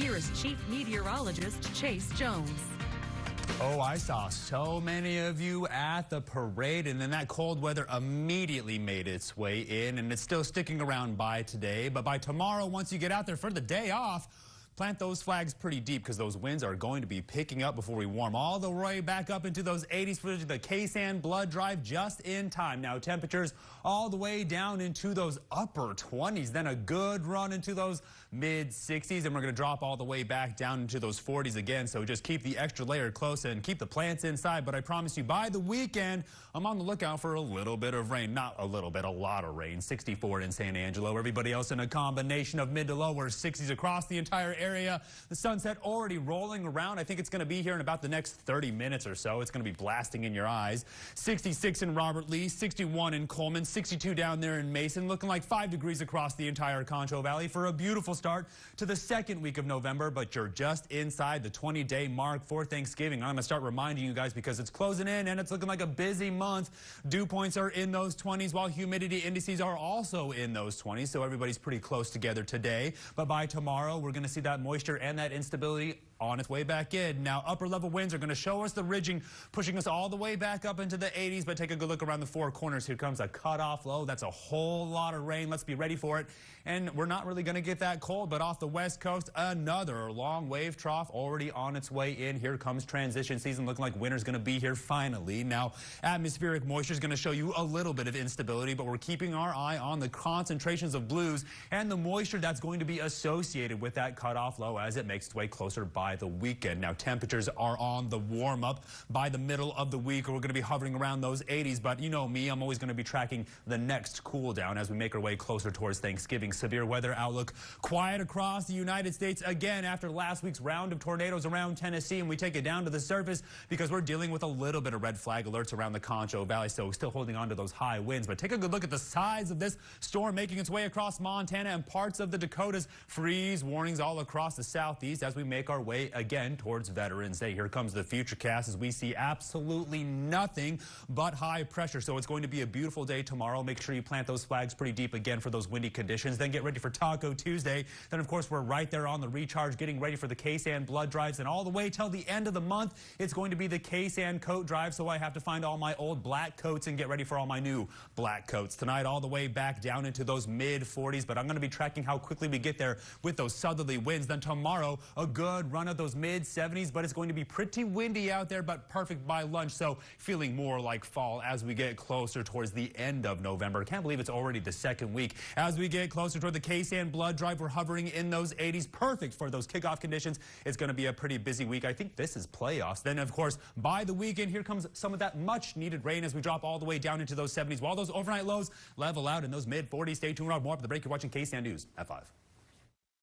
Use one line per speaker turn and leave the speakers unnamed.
Here is Chief Meteorologist Chase Jones.
Oh, I saw so many of you at the parade, and then that cold weather immediately made its way in, and it's still sticking around by today. But by tomorrow, once you get out there for the day off, plant those flags pretty deep because those winds are going to be picking up before we warm all the way back up into those 80s for the KSAN blood drive just in time. Now temperatures all the way down into those upper 20s, then a good run into those mid 60s, and we're going to drop all the way back down into those 40s again. So just keep the extra layer close and keep the plants inside. But I promise you, by the weekend, I'm on the lookout for a little bit of rain. Not a little bit, a lot of rain. 64 in San Angelo. Everybody else in a combination of mid to lower 60s across the entire area. The sunset already rolling around. I think it's going to be here in about the next 30 minutes or so. It's going to be blasting in your eyes. 66 in Robert Lee, 61 in Coleman, 62 down there in Mason. Looking like 5 degrees across the entire Concho Valley for a beautiful start to the second week of November. But you're just inside the 20-day mark for Thanksgiving. I'm going to start reminding you guys because it's closing in and it's looking like a busy month. Dew points are in those 20s while humidity indices are also in those 20s. So everybody's pretty close together today. But by tomorrow, we're going to see that moisture and that instability on its way back in. Now, upper level winds are going to show us the ridging, pushing us all the way back up into the 80s, but take a good look around the four corners. Here comes a cutoff low. That's a whole lot of rain. Let's be ready for it. And we're not really going to get that cold, but off the west coast, another long wave trough already on its way in. Here comes transition season, looking like winter's going to be here finally. Now, atmospheric moisture is going to show you a little bit of instability, but we're keeping our eye on the concentrations of blues and the moisture that's going to be associated with that cutoff low as it makes its way closer by the weekend. Now, temperatures are on the warm up by the middle of the week. We're going to be hovering around those 80s, but you know me, I'm always going to be tracking the next cool down as we make our way closer towards Thanksgiving. Severe weather outlook quiet across the United States again after last week's round of tornadoes around Tennessee, and we take it down to the surface because we're dealing with a little bit of red flag alerts around the Concho Valley, so still holding on to those high winds. But take a good look at the size of this storm making its way across Montana and parts of the Dakotas. Freeze warnings all across the southeast as we make our way again towards Veterans Day. Here comes the futurecast as we see absolutely nothing but high pressure. So it's going to be a beautiful day tomorrow. Make sure you plant those flags pretty deep again for those windy conditions. Then get ready for Taco Tuesday. Then, of course, we're right there on the recharge, getting ready for the KSAN blood drives. And all the way till the end of the month, it's going to be the KSAN coat drive. So I have to find all my old black coats and get ready for all my new black coats. Tonight, all the way back down into those mid 40s. But I'm going to be tracking how quickly we get there with those southerly winds. Then tomorrow, a good run of those mid 70s, but it's going to be pretty windy out there, but perfect by lunch. So feeling more like fall as we get closer towards the end of November. I can't believe it's already the second week. As we get closer toward the KSAN blood drive, we're hovering in those 80s. Perfect for those kickoff conditions. It's going to be a pretty busy week. I think this is playoffs. Then, of course, by the weekend, here comes some of that much needed rain as we drop all the way down into those 70s while those overnight lows level out in those mid 40s. Stay tuned. More up at the break. You're watching KSAN News at 5.